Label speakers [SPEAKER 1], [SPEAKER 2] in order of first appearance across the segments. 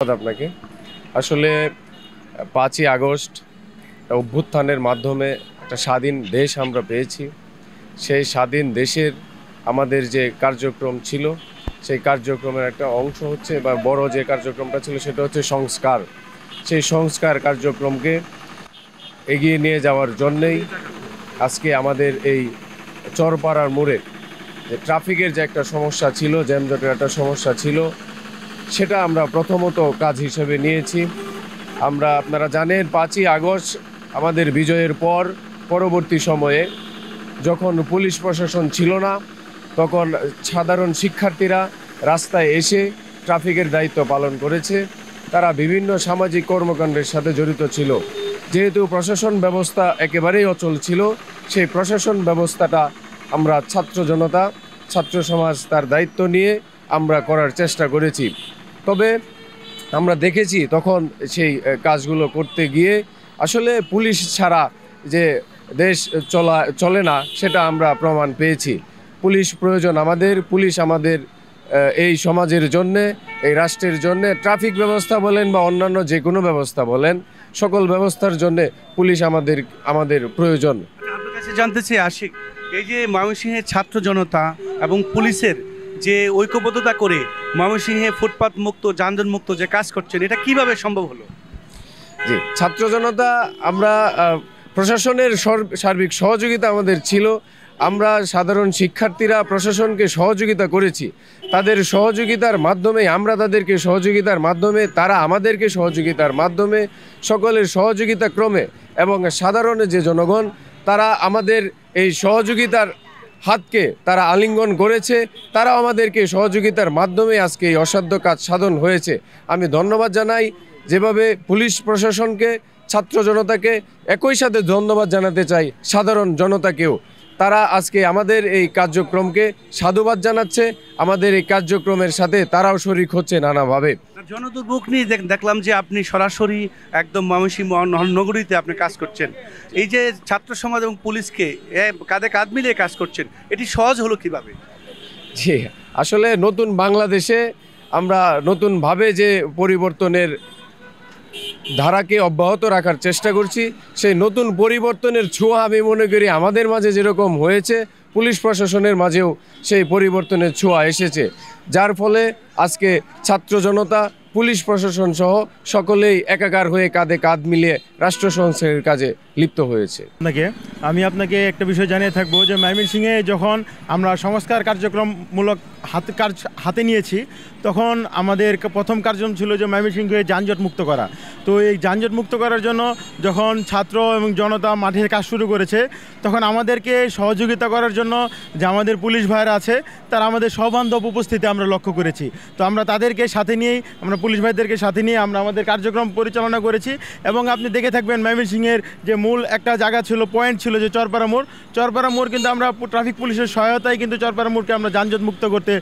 [SPEAKER 1] আপনাকে আসলে 5ই আগস্ট অভ্যুত্থানের মাধ্যমে একটা স্বাধীন দেশ আমরা পেয়েছি। সেই স্বাধীন দেশের আমাদের যে কার্যক্রম ছিল, সেই কার্যক্রমের একটা অংশ হচ্ছে বা বড় যে কার্যক্রমটা ছিল সেটা হচ্ছে সংস্কার। সেই সংস্কার কার্যক্রমকে এগিয়ে নিয়ে যাওয়ার জন্যেই আজকে আমাদের এই চরপাড়ার মোড়ে যে ট্রাফিকের যে একটা সমস্যা ছিল, জ্যামজটের একটা সমস্যা ছিল, সেটা আমরা প্রথমত কাজ হিসেবে নিয়েছি। আপনারা জানেন 5ই আগস্ট আমাদের বিজয়ের পর পরবর্তী সময়ে যখন পুলিশ প্রশাসন ছিল না, তখন সাধারণ শিক্ষার্থীরা রাস্তায় এসে ট্রাফিকের দায়িত্ব পালন করেছে। তারা বিভিন্ন সামাজিক কর্মকাণ্ডের সাথে জড়িত ছিল। যেহেতু প্রশাসন ব্যবস্থা একেবারেই অচল ছিল, সেই প্রশাসন ব্যবস্থাটা আমরা ছাত্র জনতা, ছাত্র সমাজ তার দায়িত্ব নিয়ে আমরা করার চেষ্টা করেছি। তবে আমরা দেখেছি তখন সেই কাজগুলো করতে গিয়ে আসলে পুলিশ ছাড়া যে দেশ চলে না, সেটা আমরা প্রমাণ পেয়েছি। পুলিশ প্রয়োজন আমাদের, পুলিশ আমাদের এই সমাজের জন্যে, এই রাষ্ট্রের জন্যে, ট্রাফিক ব্যবস্থা বলেন বা অন্যান্য যে কোনো ব্যবস্থা বলেন, সকল ব্যবস্থার জন্যে পুলিশ আমাদের প্রয়োজন।
[SPEAKER 2] আপনার কাছে জানতে চাই আশিক, এই যে ময়মনসিংহের ছাত্র জনতা এবং পুলিশের যে ঐক্যবদ্ধতা করে ময়মনসিংহে ফুটপাত মুক্ত, যানজট মুক্ত যে কাজ করছেন, এটা কিভাবে সম্ভব হলো?
[SPEAKER 1] জি, ছাত্র জনতা আমরা প্রশাসনের সার্বিক সহযোগিতা আমাদের ছিল। আমরা সাধারণ শিক্ষার্থীরা প্রশাসনকে সহযোগিতা করেছি। তাদের সহযোগিতার মাধ্যমে আমরা তাদেরকে সহযোগিতার মাধ্যমে, তারা আমাদেরকে সহযোগিতার মাধ্যমে, সকলের সহযোগিতা ক্রমে এবং সাধারণ যে জনগণ তারা আমাদের এই সহযোগিতার হাতকে তারা আলিঙ্গন করেছে। তারাও আমাদেরকে সহযোগিতার মাধ্যমে আজকে এই অসাধ্য কাজ সাধন হয়েছে। আমি ধন্যবাদ জানাই, যেভাবে পুলিশ প্রশাসনকে, ছাত্র জনতাকে, একই সাথে ধন্যবাদ জানাতে চাই সাধারণ জনতাকেও। তারা আজকে আমাদের এই কার্যক্রমকে সাধুবাদ জানাচ্ছে, আমাদের এই কার্যক্রমের সাথে তারাও শরিক হচ্ছে নানাভাবে।
[SPEAKER 2] জনদুর্ভোগ নিয়ে দেখলাম যে আপনি সরাসরি একদম ময়মনসিংহ নগরীতে আপনি কাজ করছেন। এই যে ছাত্র সমাজ এবং পুলিশকে কাঁধে কাঁধ মিলিয়ে কাজ করছেন, এটি সহজ হলো কিভাবে?
[SPEAKER 1] জি, আসলে নতুন বাংলাদেশে আমরা নতুনভাবে যে পরিবর্তনের ধারাকে অব্যাহত রাখার চেষ্টা করছি, সেই নতুন পরিবর্তনের ছোঁয়া আমি মনে করি আমাদের মাঝে যেরকম হয়েছে, পুলিশ প্রশাসনের মাঝেও সেই পরিবর্তনের ছোঁয়া এসেছে। যার ফলে আজকে ছাত্র জনতা, পুলিশ প্রশাসন সহ সকলেই একাকার হয়ে কাঁধে কাঁধ মিলিয়ে রাষ্ট্র সংস্কারের কাজে লিপ্ত হয়েছে।
[SPEAKER 3] আমি আপনাকে একটা বিষয় জানিয়ে থাকবো যে ময়মনসিংহে যখন আমরা সংস্কার কার্যক্রমমূলক হাতে নিয়েছি, তখন আমাদের প্রথম কার্যক্রম ছিল যে ময়মনসিংহে যানজট মুক্ত করা। তো এই যানজট মুক্ত করার জন্য যখন ছাত্র এবং জনতা মাঠের কাজ শুরু করেছে, তখন আমাদেরকে সহযোগিতা করার জন্য যে আমাদের পুলিশ ভাইরা আছে, তারা আমাদের সবান্ধব উপস্থিতি আমরা লক্ষ্য করেছি। তো আমরা তাদেরকে সাথে নিয়েই, আমরা পুলিশ ভাইদেরকে সাথে নিয়ে আমরা আমাদের কার্যক্রম পরিচালনা করেছি। এবং আপনি দেখে থাকবেন ময়মনসিংহের যে মূল একটা জায়গা ছিল, পয়েন্ট ছিল যে চরপাড়া মোড়, কিন্তু আমরা ট্রাফিক পুলিশের সহায়তায় কিন্তু চরপাড়া মোড়কে আমরা যানজট মুক্ত করতে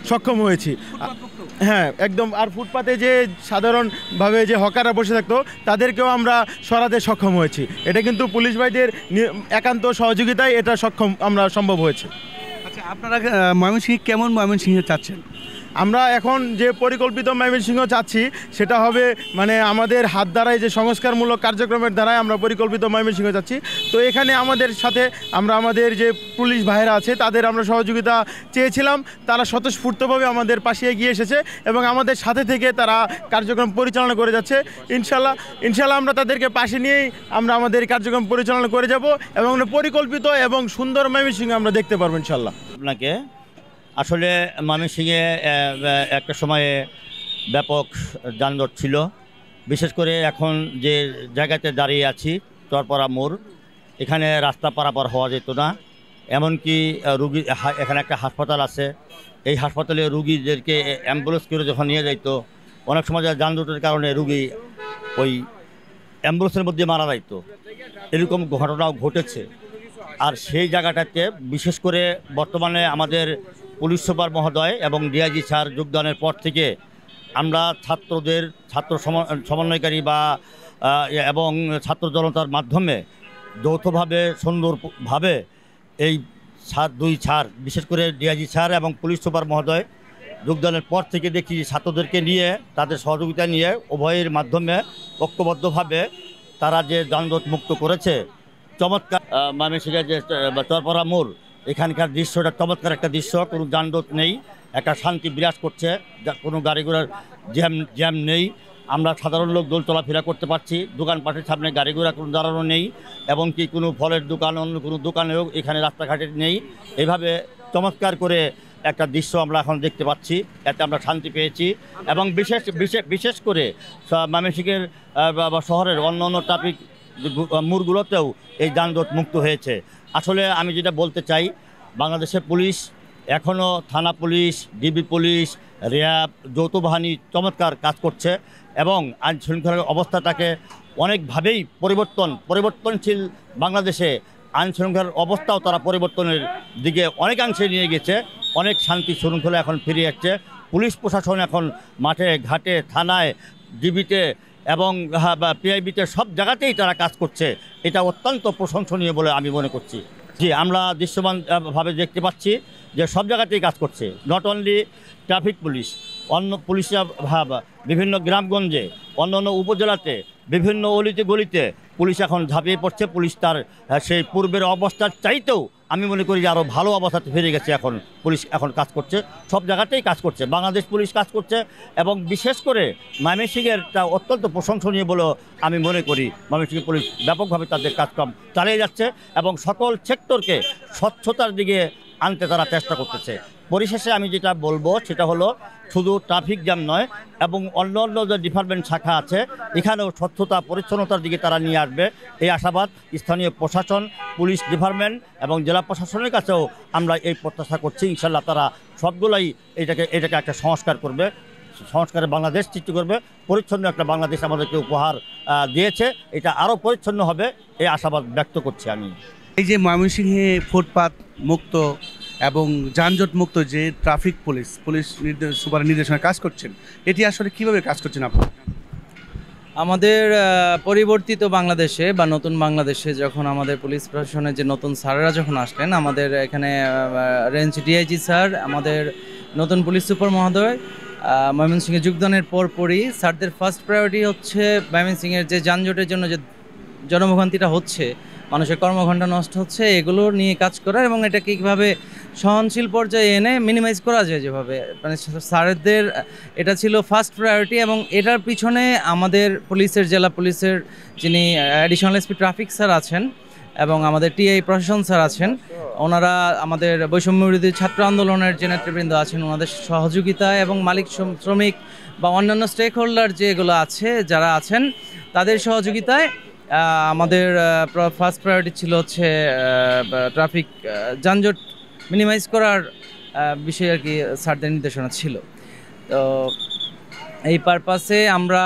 [SPEAKER 3] সক্ষম হয়েছি। হ্যাঁ, একদম। আর ফুটপাতে যে সাধারণভাবে যে হকাররা বসে থাকতো, তাদেরকেও আমরা সরাতে সক্ষম হয়েছি। এটা কিন্তু পুলিশ ভাইদের একান্ত সহযোগিতায় এটা আমরা সম্ভব হয়েছে।
[SPEAKER 2] আচ্ছা, আপনারা ময়মনসিংহ কেমন ময়মনসিংহে চাচ্ছেন?
[SPEAKER 3] আমরা এখন যে পরিকল্পিত ময়মনসিংহ চাচ্ছি, সেটা হবে আমাদের হাত দ্বারাই যে সংস্কারমূলক কার্যক্রমের দ্বারাই আমরা পরিকল্পিত ময়মনসিংহ চাচ্ছি। তো এখানে আমাদের সাথে আমাদের যে পুলিশ ভাইরা আছে, তাদের আমরা সহযোগিতা চেয়েছিলাম। তারা স্বতঃস্ফূর্তভাবে আমাদের পাশে এগিয়ে এসেছে এবং আমাদের সাথে থেকে তারা কার্যক্রম পরিচালনা করে যাচ্ছে। ইনশাল্লাহ আমরা তাদেরকে পাশে নিয়েই আমরা আমাদের কার্যক্রম পরিচালনা করে যাব এবং পরিকল্পিত এবং সুন্দর ময়মনসিংহ আমরা দেখতে পারবো ইনশাল্লাহ।
[SPEAKER 4] আপনাকে আসলে ময়মনসিংহে একটা সময়ে ব্যাপক যানজট ছিল। বিশেষ করে এখন যে জায়গাতে দাঁড়িয়ে আছি, চরপাড়া মোড়, এখানে রাস্তা পারাপার হওয়া যেত না। এমনকি রুগী, এখানে একটা হাসপাতাল আছে, এই হাসপাতালে রুগীদেরকে অ্যাম্বুলেন্স করে যখন নিয়ে যাইত, অনেক সময় যানজটের কারণে রুগী ওই অ্যাম্বুলেন্সের মধ্যে মারা যাইত। এরকম ঘটনাও ঘটেছে। আর সেই জায়গাটাতে বিশেষ করে বর্তমানে আমাদের পুলিশ সুপার মহোদয় এবং ডিআইজি স্যার যোগদানের পর থেকে আমরা ছাত্র সমন্বয়কারী এবং ছাত্র জনতার মাধ্যমে যৌথভাবে সুন্দরভাবে এই দুই স্যার, বিশেষ করে ডিআইজি স্যার এবং পুলিশ সুপার মহোদয় যোগদানের পর থেকে দেখি ছাত্রদেরকে নিয়ে তাদের সহযোগিতা নিয়ে উভয়ের মাধ্যমে ঐক্যবদ্ধভাবে তারা যে যানজট মুক্ত করেছে। চমৎকার ময়মনসিংহের যে চরপাড়া মোড়, এখানকার দৃশ্যটা চমৎকার একটা দৃশ্য, কোনো যানজট নেই, একটা শান্তি বিরাজ করছে, কোনো গাড়ি ঘোড়ার জ্যাম নেই। আমরা সাধারণ লোক দোল চলাফেরা করতে পারছি, দোকানপাটের সামনে গাড়ি ঘোড়া কোনো দাঁড়ানো নেই, এবং কি কোনো ফলের দোকান অন্য কোনো দোকানেও এখানে রাস্তাঘাটে নেই। এইভাবে চমৎকার করে একটা দৃশ্য আমরা এখন দেখতে পাচ্ছি, এতে আমরা শান্তি পেয়েছি। এবং বিশেষ করে ময়মনসিংহের বা শহরের অন্য অন্য ট্রাফিক মোড়গুলোতেও এই যানজট মুক্ত হয়েছে। আসলে আমি যেটা বলতে চাই, বাংলাদেশের পুলিশ এখনও থানা পুলিশ, ডিবি পুলিশ, র্যাব, যৌথ বাহিনী চমৎকার কাজ করছে এবং আইন শৃঙ্খলার অবস্থাটাকে অনেকভাবেই পরিবর্তনশীল বাংলাদেশে আইন শৃঙ্খলার অবস্থাও তারা পরিবর্তনের দিকে অনেকাংশে নিয়ে গেছে। অনেক শান্তি শৃঙ্খলা এখন ফিরে যাচ্ছে। পুলিশ প্রশাসন এখন মাঠে ঘাটে, থানায়, ডিবিতে এবং পিআইবিতে সব জায়গাতেই তারা কাজ করছে। এটা অত্যন্ত প্রশংসনীয় বলে আমি মনে করছি। জি, আমরা দৃশ্যমানভাবে দেখতে পাচ্ছি যে সব জায়গাতেই কাজ করছে। নট অনলি ট্রাফিক পুলিশ, অন্য পুলিশরা বিভিন্ন গ্রামগঞ্জে, অন্য অন্য উপজেলাতে, বিভিন্ন অলিতে গলিতে পুলিশ এখন ঝাঁপিয়ে পড়ছে। পুলিশ তার সেই পূর্বের অবস্থার চাইতেও আমি মনে করি যে আরও ভালো অবস্থাতে ফিরে গেছে। এখন পুলিশ এখন কাজ করছে, সব জায়গাতেই কাজ করছে, বাংলাদেশ পুলিশ কাজ করছে। এবং বিশেষ করে ময়মনসিংহেরটা অত্যন্ত প্রশংসনীয় বলে আমি মনে করি। ময়মনসিংহ পুলিশ ব্যাপকভাবে তাদের কাজকর্ম চালিয়ে যাচ্ছে এবং সকল সেক্টরকে স্বচ্ছতার দিকে আনতে তারা চেষ্টা করতেছে। পরিশেষে আমি যেটা বলবো সেটা হলো, শুধু ট্রাফিক জ্যাম নয় এবং অন্য অন্য যে ডিপার্টমেন্ট শাখা আছে এখানেও স্বচ্ছতা পরিচ্ছন্নতার দিকে তারা নিয়ে আসবে, এই আশাবাদ স্থানীয় প্রশাসন, পুলিশ ডিপার্টমেন্ট এবং জেলা প্রশাসনের কাছেও আমরা এই প্রত্যাশা করছি। ইনশাল্লাহ তারা সবগুলাই এটাকে একটা সংস্কার করবে, সংস্কারের বাংলাদেশ সৃষ্টি করবে, পরিচ্ছন্ন একটা বাংলাদেশ আমাদেরকে উপহার দিয়েছে। এটা আরও পরিচ্ছন্ন হবে এই আশাবাদ ব্যক্ত করছি আমি।
[SPEAKER 2] এই যে ময়মনসিংহে ফুটপাত মুক্ত এবং যানজট মুক্ত যে ট্রাফিক পুলিশ সুপার নির্দেশনায় কাজ করছেন, এটি আসলে কিভাবে কাজ করছেন আপনারা?
[SPEAKER 5] আমাদের পরিবর্তিত বাংলাদেশে বা নতুন বাংলাদেশে যখন আমাদের পুলিশ প্রশাসনের যে নতুন স্যারেরা যখন আসলেন, আমাদের এখানে রেঞ্জ ডিআইজি স্যার, আমাদের নতুন পুলিশ সুপার মহোদয় ময়মনসিংহে যোগদানের পরপরই স্যারদের ফার্স্ট প্রায়োরিটি হচ্ছে ময়মনসিংহের যে যানজটের জন্য যে জনভোগান্তিটা হচ্ছে, মানুষের কর্মঘণ্টা নষ্ট হচ্ছে, এগুলো নিয়ে কাজ করার এবং এটাকে কীভাবে সহনশীল পর্যায়ে এনে মিনিমাইজ করা যায়, যেভাবে মানে স্যারদের এটা ছিল ফার্স্ট প্রায়োরিটি। এবং এটার পিছনে আমাদের পুলিশের, জেলা পুলিশের যিনি অ্যাডিশনাল এসপি ট্রাফিক স্যার আছেন এবং আমাদের টিআই প্রশাসন স্যার আছেন, ওনারা আমাদের বৈষম্য বিরোধী ছাত্র আন্দোলনের যে নেতৃবৃন্দ আছেন ওনাদের সহযোগিতায় এবং মালিক শ্রমিক বা অন্যান্য স্টেক হোল্ডার যেগুলো আছে যারা আছেন তাদের সহযোগিতায় আমাদের ফার্স্ট প্রায়োরিটি ছিল হচ্ছে ট্রাফিক যানজট মিনিমাইজ করার বিষয়ে আর কি স্যারদের নির্দেশনা ছিল। তো এই পারপাসে আমরা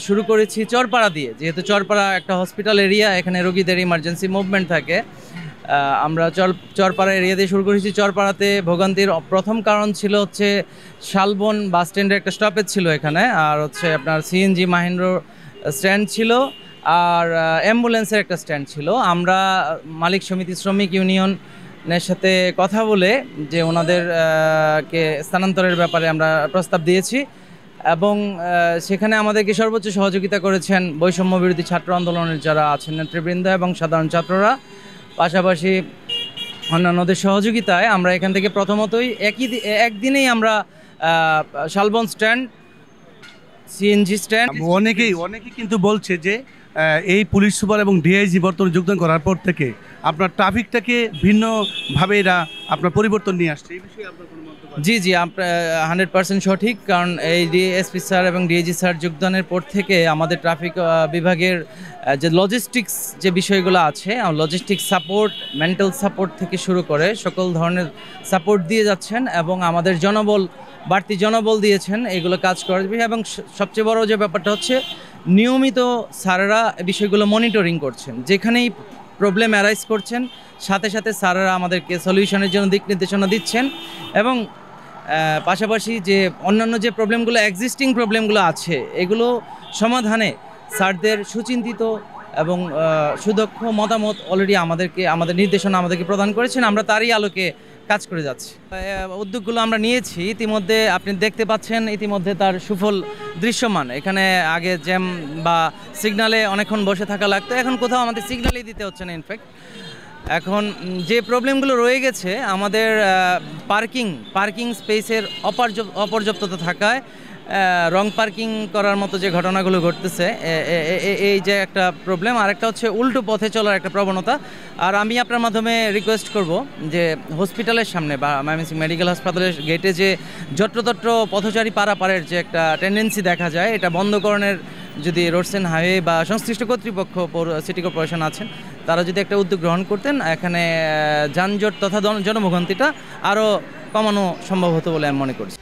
[SPEAKER 5] শুরু করেছি চরপাড়া দিয়ে, যেহেতু চরপাড়া একটা হসপিটাল এরিয়া, এখানে রোগীদের ইমার্জেন্সি মুভমেন্ট থাকে। আমরা চরপাড়া এরিয়া দিয়ে শুরু করেছি। চরপাড়াতে ভোগান্তির প্রথম কারণ ছিল হচ্ছে শালবন বাস স্ট্যান্ডের একটা স্টপেজ ছিল এখানে, আর হচ্ছে আপনার সিএনজি মাহিন্দ্র স্ট্যান্ড ছিল, আর অ্যাম্বুলেন্সের একটা স্ট্যান্ড ছিল। আমরা মালিক সমিতি শ্রমিক ইউনিয়নের সাথে কথা বলে যে ওনাদের কে স্থানান্তরের ব্যাপারে আমরা প্রস্তাব দিয়েছি এবং সেখানে আমাদেরকে সর্বোচ্চ সহযোগিতা করেছেন বৈষম্য বিরোধী ছাত্র আন্দোলনের যারা আছেন নেতৃবৃন্দ এবং সাধারণ ছাত্ররা। পাশাপাশি অন্যান্যদের সহযোগিতায় আমরা এখান থেকে প্রথমতই একদিনেই আমরা শালবন স্ট্যান্ড, সিএনজি স্ট্যান্ড,
[SPEAKER 2] অনেকেই কিন্তু বলছে যে এই পুলিশ সুপার এবং ডিআইজি বর্তমানে যোগদান করার পর থেকে আপনার ট্রাফিকটাকে ভিন্নভাবে এরা আপনার পরিবর্তন নিয়ে আসছে, এই বিষয়ে আপনার কোনো মন্তব্য?
[SPEAKER 5] জি 100% সঠিক। কারণ এই ডিএসপি স্যার এবং ডিআইজি স্যার যোগদানের পর থেকে আমাদের ট্রাফিক বিভাগের যে লজিস্টিক্স যে বিষয়গুলো আছে, লজিস্টিক সাপোর্ট, মেন্টাল সাপোর্ট থেকে শুরু করে সকল ধরনের সাপোর্ট দিয়ে যাচ্ছেন এবং আমাদের বাড়তি জনবল দিয়েছেন এগুলো কাজ করার বিষয়। এবং সবচেয়ে বড় যে ব্যাপারটা হচ্ছে নিয়মিত স্যারেরা বিষয়গুলো মনিটরিং করছেন, যেখানেই প্রবলেম অ্যারাইজ করছেন সাথে সাথে স্যারেরা আমাদেরকে সলিউশনের জন্য দিক নির্দেশনা দিচ্ছেন। এবং পাশাপাশি যে অন্যান্য যে প্রবলেমগুলো, এক্সিস্টিং প্রবলেমগুলো আছে, এগুলো সমাধানে স্যারদের সুচিন্তিত এবং সুদক্ষ মতামত অলরেডি আমাদের নির্দেশনা আমাদেরকে প্রদান করেছেন। আমরা তারই আলোকে কাজ করে যাচ্ছি। উদ্যোগগুলো আমরা নিয়েছি, ইতিমধ্যে আপনি দেখতে পাচ্ছেন ইতিমধ্যে তার সুফল দৃশ্যমান। এখানে আগে জ্যাম বা সিগনালে অনেকক্ষণ বসে থাকা লাগতো, এখন কোথাও আমাদের সিগন্যালই দিতে হচ্ছে না। ইনফ্যাক্ট এখন যে প্রবলেমগুলো রয়ে গেছে আমাদের পার্কিং স্পেসের অপর্যাপ্ততা থাকায় রং পার্কিং করার মতো যে ঘটনাগুলো ঘটতেছে, এই যে একটা প্রবলেম। আর একটা হচ্ছে উল্টো পথে চলার একটা প্রবণতা। আর আমি আপনার মাধ্যমে রিকোয়েস্ট করব যে হসপিটালের সামনে বা ময়মনসিংহ মেডিকেল হাসপাতালের গেটে যে যত্রতত্র পথচারী পারাপারের যে একটা টেন্ডেন্সি দেখা যায়, এটা বন্ধকরণের যদি রোডস অ্যান্ড হাইওয়ে বা সংশ্লিষ্ট কর্তৃপক্ষ সিটি কর্পোরেশন আছেন তারা যদি একটা উদ্যোগ গ্রহণ করতেন, এখানে যানজট তথা জনভোগান্তিটা আরও কমানো সম্ভব হতো বলে আমি মনে করছি।